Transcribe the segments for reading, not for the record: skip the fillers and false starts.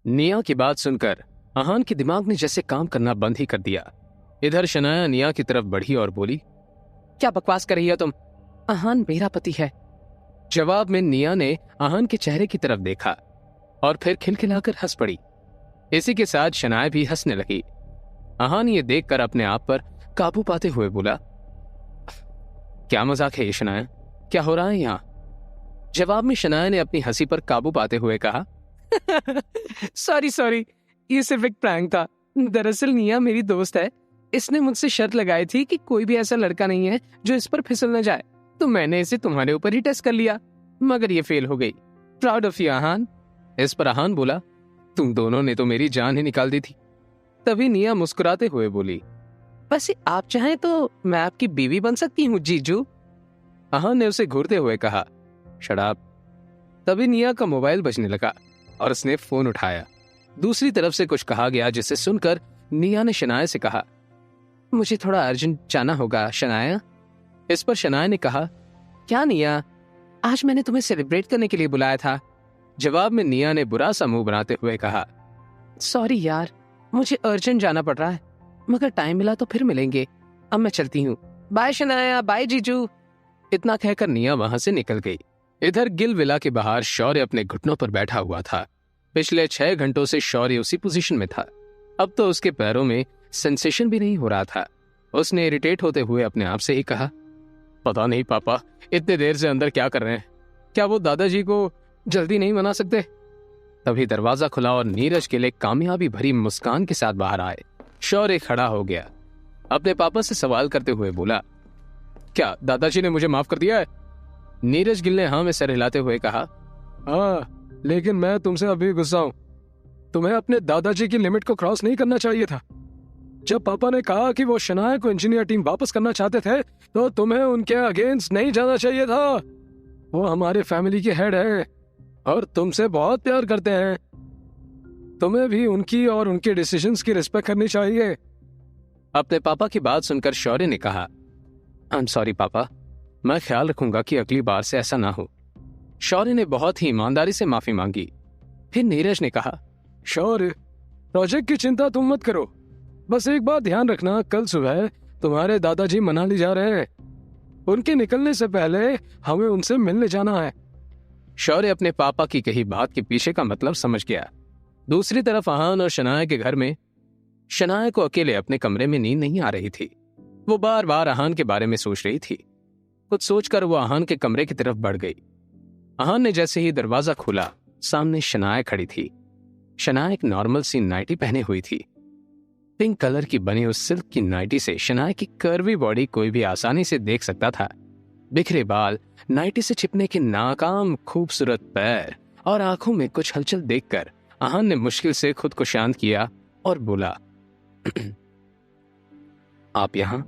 निया की बात सुनकर अहान के दिमाग ने जैसे काम करना बंद ही कर दिया। इधर शनाया निया की तरफ बढ़ी और बोली, क्या बकवास कर रही हो तुम? अहान मेरा पति है। जवाब में निया ने अहान के चेहरे की तरफ देखा और फिर खिलखिलाकर हंस पड़ी। इसी के साथ शनाया भी हंसने लगी। अहान ये देखकर अपने आप पर काबू पाते हुए बोला, क्या मजाक है ये शनाया? क्या हो रहा है यहाँ? जवाब में शनाया ने अपनी हंसी पर काबू पाते हुए कहा, सॉरी, ये सिर्फ एक प्रैंक था। दरअसल निया मेरी दोस्त है। इसने मुझसे शर्त लगाई थी कि कोई भी ऐसा लड़का नहीं है जो इस पर फिसल न जाए, तो मैंने इसे तुम्हारे ऊपर ही टेस्ट कर लिया, मगर ये फेल हो गई। Proud of you Ahaan. इस पर अहान बोला, तुम दोनों ने तो मेरी जान ही निकाल दी थी। तभी निया मुस्कुराते हुए बोली, वैसे आप चाहें तो मैं आपकी बीवी बन सकती हूँ जीजू। अहान ने उसे घूरते हुए कहा, शट अप। तभी निया का मोबाइल बजने लगा और उसने फोन उठाया। दूसरी तरफ से कुछ कहा गया, जिसे सुनकर निया ने शनाया से कहा, मुझे थोड़ा अर्जेंट जाना होगा शनाया। इस पर शनाया ने कहा, क्या निया, आज मैंने तुम्हें सेलिब्रेट करने के लिए बुलाया था। जवाब में निया ने बुरा सा मुंह बनाते हुए कहा, सॉरी यार, मुझे अर्जेंट जाना पड़ रहा है, मगर टाइम मिला तो फिर मिलेंगे। अब मैं चलती हूँ, बाय शनाया, बाय जीजू। इतना कहकर निया वहां से निकल गई। इधर गिल विला के बाहर शौर्य अपने घुटनों पर बैठा हुआ था। पिछले 6 घंटों से शौर्य उसी पोजीशन में था। अब तो उसके पैरों में सेंसेशन भी नहीं हो रहा था। उसने इरिटेट होते हुए अपने आप से ही कहा, पता नहीं पापा इतने देर से अंदर क्या कर रहे हैं? क्या वो दादाजी को जल्दी नहीं मना सकते? तभी दरवाजा खुला और नीरज के लिए कामयाबी भरी मुस्कान के साथ बाहर आए। शौर्य खड़ा हो गया, अपने पापा से सवाल करते हुए बोला, क्या दादाजी ने मुझे माफ कर दिया है? नीरज गिल ने हाँ में सर हिलाते हुए कहा, हाँ, लेकिन मैं तुमसे अभी गुस्सा हूं। तुम्हें अपने दादाजी की लिमिट को क्रॉस नहीं करना चाहिए था। जब पापा ने कहा कि वो शनाया को इंजीनियर टीम वापस करना चाहते थे, तो तुम्हें उनके अगेंस्ट नहीं जाना चाहिए था। वो हमारे फैमिली के हेड है और तुमसे बहुत प्यार करते हैं। तुम्हें भी उनकी और उनके डिसीजंस की रिस्पेक्ट करनी चाहिए। अपने पापा की बात सुनकर शौर्य ने कहा, आई एम सॉरी पापा, मैं ख्याल रखूंगा कि अगली बार से ऐसा ना हो। शौर्य ने बहुत ही ईमानदारी से माफी मांगी। फिर नीरज ने कहा, शौर्य, प्रोजेक्ट की चिंता तुम मत करो, बस एक बात ध्यान रखना, कल सुबह तुम्हारे दादाजी मनाली जा रहे हैं। उनके निकलने से पहले हमें उनसे मिलने जाना है। शौर्य अपने पापा की कही बात के पीछे का मतलब समझ गया। दूसरी तरफ अहान और शनाया के घर में शनाया को अकेले अपने कमरे में नींद नहीं आ रही थी। वो बार बार अहान के बारे में सोच रही थी। कुछ सोचकर वो अहान के कमरे की तरफ बढ़ गई। अहान ने जैसे ही दरवाजा खोला, सामने शनाया खड़ी थी। शनाया एक नॉर्मल सी नाइटी पहने हुई थी। पिंक कलर की बनी उस सिल्क की नाइटी से शनाया की कर्वी बॉडी कोई भी आसानी से देख सकता था। बिखरे बाल, नाइटी से छिपने के नाकाम खूबसूरत पैर और आंखों में कुछ हलचल देखकर अहान ने मुश्किल से खुद को शांत किया और बोला, आप यहाँ?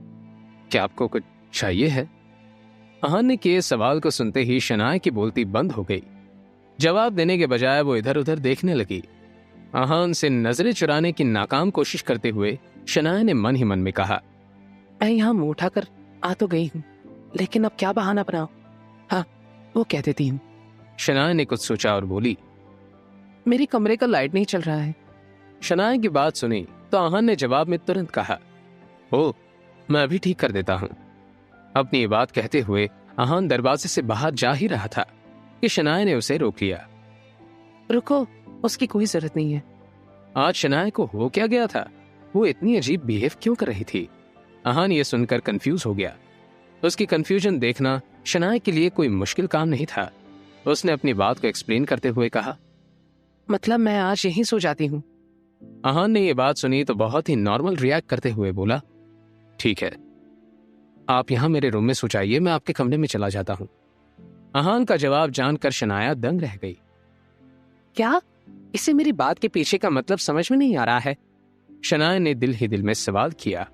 क्या आपको कुछ चाहिए है? अहान ने किए सवाल को सुनते ही शनाया की बोलती बंद हो गई। जवाब देने के बजाय वो इधर उधर देखने लगी। अहान से नजरें चुराने की नाकाम कोशिश करते हुए शनाया ने मन ही मन में कहा, मैं यहाँ मुंह उठाकर आ तो गई हूँ, लेकिन अब क्या बहाना बनाऊं? हाँ, वो कह देती हूँ। शनाया ने कुछ सोचा और बोली, मेरे कमरे का लाइट नहीं चल रहा है। शनाया की बात सुनी तो अहान ने जवाब में तुरंत कहा, ओ, मैं अभी ठीक कर देता हूँ। अपनी ये बात कहते हुए अहान दरवाजे से बाहर जा ही रहा था कि शनाया ने उसे रोक लिया। रुको, उसकी कोई जरूरत नहीं है। आज शनाया को हो क्या गया था? वो इतनी अजीब बिहेव क्यों कर रही थी? अहान ये सुनकर कंफ्यूज हो गया। उसकी कंफ्यूजन देखना शनाया के लिए कोई मुश्किल काम नहीं था। उसने अपनी बात को एक्सप्लेन करते हुए कहा, मतलब मैं आज यहीं सो जाती हूँ। अहान ने ये बात सुनी तो बहुत ही नॉर्मल रिएक्ट करते हुए बोला, ठीक है, आप यहाँ मेरे रूम में सो जाइए, मैं आपके कमरे में चला जाता हूँ। अहान का जवाब जानकर शनाया दंग रह गई। क्या? इसे मेरी बात के पीछे का मतलब समझ में नहीं आ रहा है। शनाया ने दिल ही दिल में सवाल किया।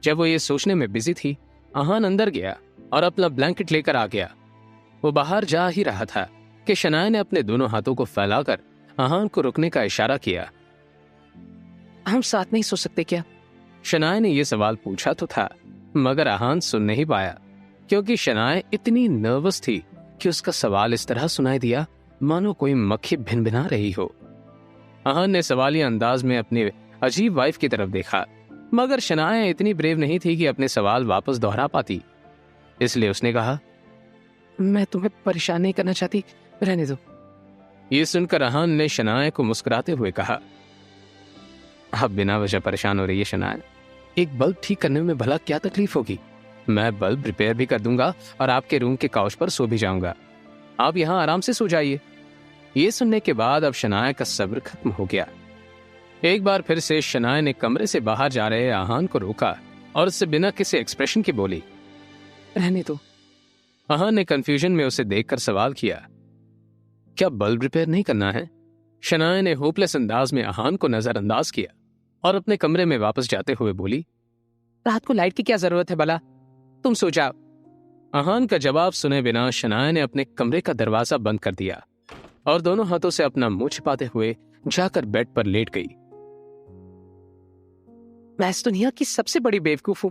जब वो ये सोचने में बिजी थी, अहान अंदर गया और अपना ब्लैंकेट लेकर आ गया। वो बाहर जा ही रहा था कि शनाया ने अपने दोनों हाथों को फैलाकर अहान को रुकने का इशारा किया। हम साथ नहीं सो सकते क्या? शनाया ने यह सवाल पूछा तो था, मगर अहान सुन नहीं पाया, क्योंकि शनाया इतनी नर्वस थी कि उसका सवाल इस तरह सुनाई दिया मानो कोई मक्खी भिनभिना रही हो। अहान ने सवालिया अंदाज में अपनी अजीब वाइफ की तरफ देखा, मगर शनाया इतनी ब्रेव नहीं थी कि अपने सवाल वापस दोहरा पाती। इसलिए उसने कहा, मैं तुम्हें परेशान नहीं करना चाहती, रहने दो। ये सुनकर अहान ने शनाया को मुस्कुराते हुए कहा, आप बिना वजह परेशान हो रही है शनाया, एक बल्ब ठीक करने में भला क्या तकलीफ होगी? मैं बल्ब रिपेयर भी कर दूंगा और आपके रूम के काउच पर सो भी जाऊंगा। आप यहाँ आराम से सो जाइए। ये सुनने के बाद अब शनाया का सब्र खत्म हो गया। एक बार फिर से शनाया ने कमरे से बाहर जा रहे अहान को रोका और उससे बिना किसी एक्सप्रेशन के बोली, रहने दो। अहान ने कंफ्यूजन में उसे देखकर सवाल किया, क्या बल्ब रिपेयर नहीं करना है? शनाया ने होपलेस अंदाज में अहान को नजरअंदाज किया और अपने कमरे में वापस जाते हुए बोली, रात को लाइट की क्या जरूरत है भला, तुम सो जाओ। अहान का जवाब सुने बिना शनाया ने अपने कमरे का दरवाजा बंद कर दिया और दोनों हाथों से अपना मुंह छिपाते हुए जाकर बेड पर लेट गई। मैं इस दुनिया की सबसे बड़ी बेवकूफ हूं,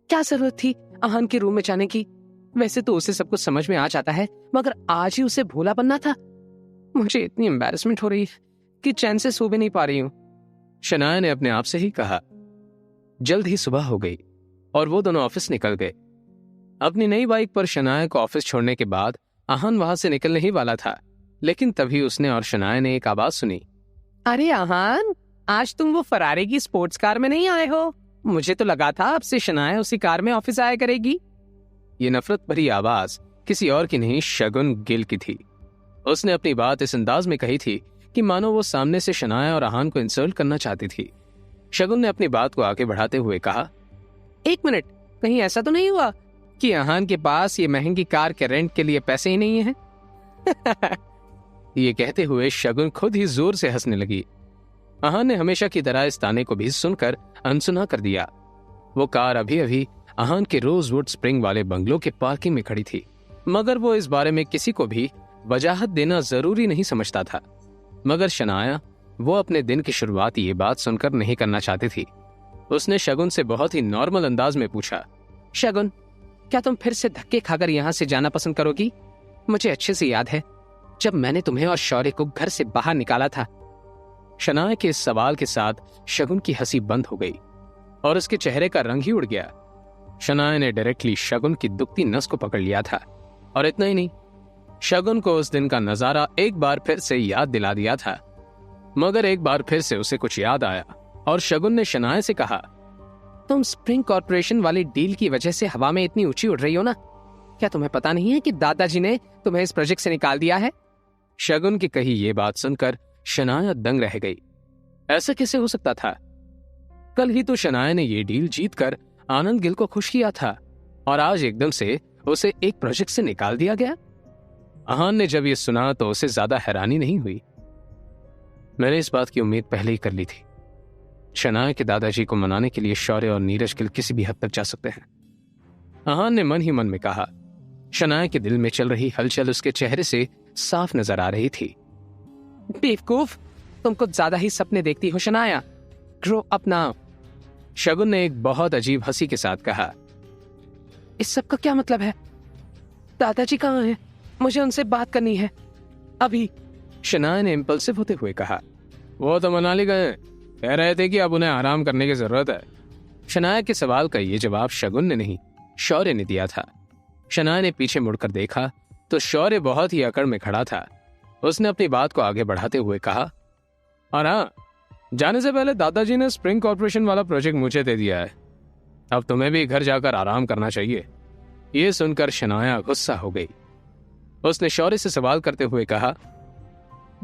क्या जरूरत थी अहान के रूम में जाने की? वैसे तो उसे सब कुछ समझ में आ जाता है, मगर आज ही उसे भोला बनना था। मुझे इतनी एम्बैरेसमेंट हो रही है कि चैन से सो भी नहीं पा रही हूं। शनाया ने अपने आप से ही कहा। जल्द ही सुबह हो गई और वो दोनों ऑफिस निकल गए। अपनी नई बाइक पर शनाया को ऑफिस छोड़ने के बाद अहान वहां से निकलने ही वाला था, लेकिन तभी उसने और शनाया ने एक आवाज सुनी, अरे अहान, आज तुम वो फरारी की स्पोर्ट्स कार में नहीं आए हो? मुझे तो लगा था अब से शनाया उसी कार में ऑफिस आया करेगी। ये नफरत भरी आवाज किसी और की नहीं, शगुन गिल की थी। उसने अपनी बात इस अंदाज में कही थी कि मानो वो सामने से शनाया और अहान को इंसल्ट करना चाहती थी। शगुन ने अपनी बात को आगे बढ़ाते हुए कहा, एक मिनट, कहीं ऐसा तो नहीं हुआ कि अहान के पास ये महंगी कार के रेंट के लिए पैसे ही नहीं हैं? ये कहते हुए शगुन खुद ही जोर से हंसने लगी। अहान ने हमेशा की तरह इस ताने को भी सुनकर अनसुना कर दिया। वो कार अभी अभी अहान के रोजवुड स्प्रिंग वाले बंगलों के पार्किंग में खड़ी थी, मगर वो इस बारे में किसी को भी वजाहत देना जरूरी नहीं समझता था। मगर शनाया, वो अपने दिन की शुरुआत ये बात सुनकर नहीं करना चाहती थी। उसने शगुन से बहुत ही नॉर्मल अंदाज में पूछा, शगुन, क्या तुम फिर से धक्के खाकर यहाँ से जाना पसंद करोगी? मुझे अच्छे से याद है जब मैंने तुम्हें और शौर्य को घर से बाहर निकाला था। शनाया के इस सवाल के साथ शगुन की हंसी बंद हो गई और उसके चेहरे का रंग ही उड़ गया। शनाया ने डायरेक्टली शगुन की दुखती नस को पकड़ लिया था और इतना ही नहीं, शगुन को उस दिन का नजारा एक बार फिर से याद दिला दिया था। मगर एक बार फिर से उसे कुछ याद आया और शगुन ने शनाया से कहा, तुम स्प्रिंग कॉर्पोरेशन वाली डील की वजह से हवा में इतनी ऊंची उड़ रही हो ना? क्या तुम्हें पता नहीं है कि दादाजी ने तुम्हें इस प्रोजेक्ट से निकाल दिया है? शगुन की कही ये बात सुनकर शनाया दंग रह गई। ऐसा कैसे हो सकता था? कल ही तो शनाया ने ये डील जीतकर आनंद गिल को खुश किया था और आज एकदम से उसे एक प्रोजेक्ट से निकाल दिया गया। अहान ने जब ये सुना तो उसे ज्यादा हैरानी नहीं हुई। मैंने इस बात की उम्मीद पहले ही कर ली थी। शनाया के दादाजी को मनाने के लिए शौर्य और नीरज गिल किसी भी हद तक जा सकते हैं, अहान ने मन ही मन में कहा। शनाया के दिल में चल रही हलचल उसके चेहरे से साफ नजर आ रही थी। बेवकूफ, तुम कुछ ज्यादा ही सपने देखती हो शनाया, ग्रो अप नाउ। शगुन ने एक बहुत अजीब हंसी के साथ कहा। इस सब का क्या मतलब है? दादाजी कहाँ हैं? मुझे उनसे बात करनी है अभी। शनाया ने इम्पल्सिव होते हुए कहा। वो तो मनाली गए, कह रहे थे कि अब उन्हें आराम करने की जरूरत है। शनाया के सवाल का ये जवाब शगुन ने नहीं, शौर्य ने दिया था। शनाया ने पीछे मुड़कर देखा तो शौर्य बहुत ही अकड़ में खड़ा था। उसने अपनी बात को आगे बढ़ाते हुए कहा, और हाँ, जाने से पहले दादाजी ने स्प्रिंग कॉर्पोरेशन वाला प्रोजेक्ट मुझे दे दिया है। अब तुम्हें भी घर जाकर आराम करना चाहिए। ये सुनकर शनाया गुस्सा हो गई। उसने शौर्य से सवाल करते हुए कहा,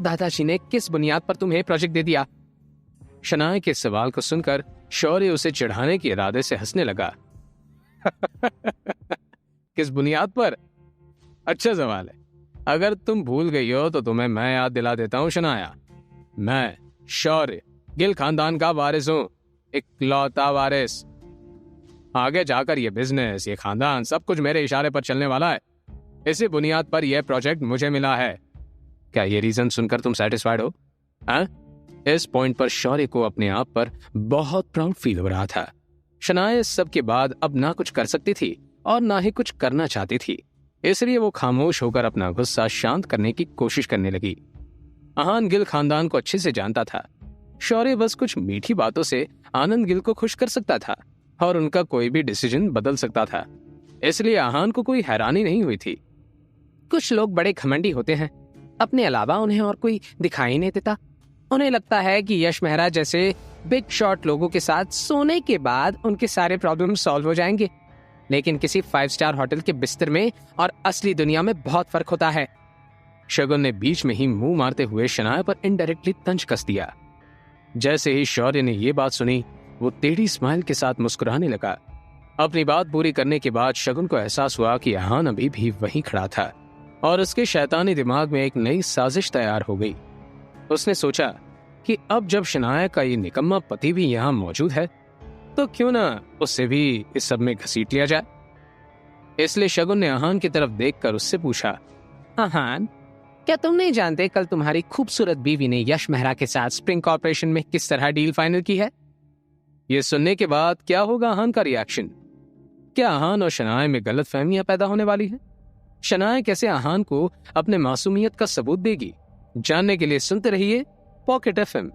दादाजी ने किस बुनियाद पर तुम्हें प्रोजेक्ट दे दिया? शनाया के सवाल को सुनकर शौर्य उसे चिढ़ाने के इरादे से हंसने लगा। किस बुनियाद पर? अच्छा सवाल है। अगर तुम भूल गई हो तो तुम्हें मैं याद दिला देता हूं शनाया। मैं शौर्य गिल खानदान का वारिस हूं, इकलौता वारिस। आगे जाकर ये बिजनेस, ये खानदान, सब कुछ मेरे इशारे पर चलने वाला है। इसी बुनियाद पर यह प्रोजेक्ट मुझे मिला है। क्या ये रीजन सुनकर तुम सेटिस्फाइड हो? हाँ? इस पॉइंट पर शौर्य को अपने आप पर बहुत प्राउड फील हो रहा था। शनाया इस सब के बाद अब ना कुछ कर सकती थी और ना ही कुछ करना चाहती थी, इसलिए वो खामोश होकर अपना गुस्सा शांत करने की कोशिश करने लगी। अहान गिल खानदान को अच्छे से जानता था शौर्य बस कुछ मीठी बातों से आनंद गिल को खुश कर सकता था और उनका कोई भी डिसीजन बदल सकता था, इसलिए आहान को कोई हैरानी नहीं हुई थी। कुछ लोग बड़े घमंडी होते हैं, अपने अलावा उन्हें और कोई दिखाई नहीं देता। उन्हें लगता है कि यश मेहरा जैसे बिग शॉट लोगों के साथ सोने के बाद उनके सारे प्रॉब्लम सॉल्व हो जाएंगे, लेकिन किसी 5 स्टार होटल के बिस्तर में और असली दुनिया में बहुत फर्क होता है। शगुन ने बीच में ही मुंह मारते हुए शनाया पर इनडायरेक्टली तंज कस दिया। जैसे ही शौर्य ने यह बात सुनी, वो टेढ़ी स्माइल के साथ मुस्कुराने लगा। अपनी बात पूरी करने के बाद शगुन को एहसास हुआ कि आहान अभी भी वहीं खड़ा था और उसके शैतानी दिमाग में एक नई साजिश तैयार हो गई। उसने सोचा कि अब जब शनाया का ये निकम्मा पति भी यहाँ मौजूद है, तो क्यों ना उससे भी इस सब में घसीट लिया जाए। इसलिए शगुन ने आहान की तरफ देखकर उससे पूछा, आहान, क्या तुम नहीं जानते कल तुम्हारी खूबसूरत बीवी ने यश मेहरा के साथ स्प्रिंग कॉर्पोरेशन में किस तरह डील फाइनल की है? ये सुनने के बाद क्या होगा आहान का रिएक्शन? क्या आहान और शनाया में गलतफहमियां पैदा होने वाली हैं? शनाया कैसे आहान को अपने मासूमियत का सबूत देगी? जानने के लिए सुनते रहिए पॉकेट एफएम।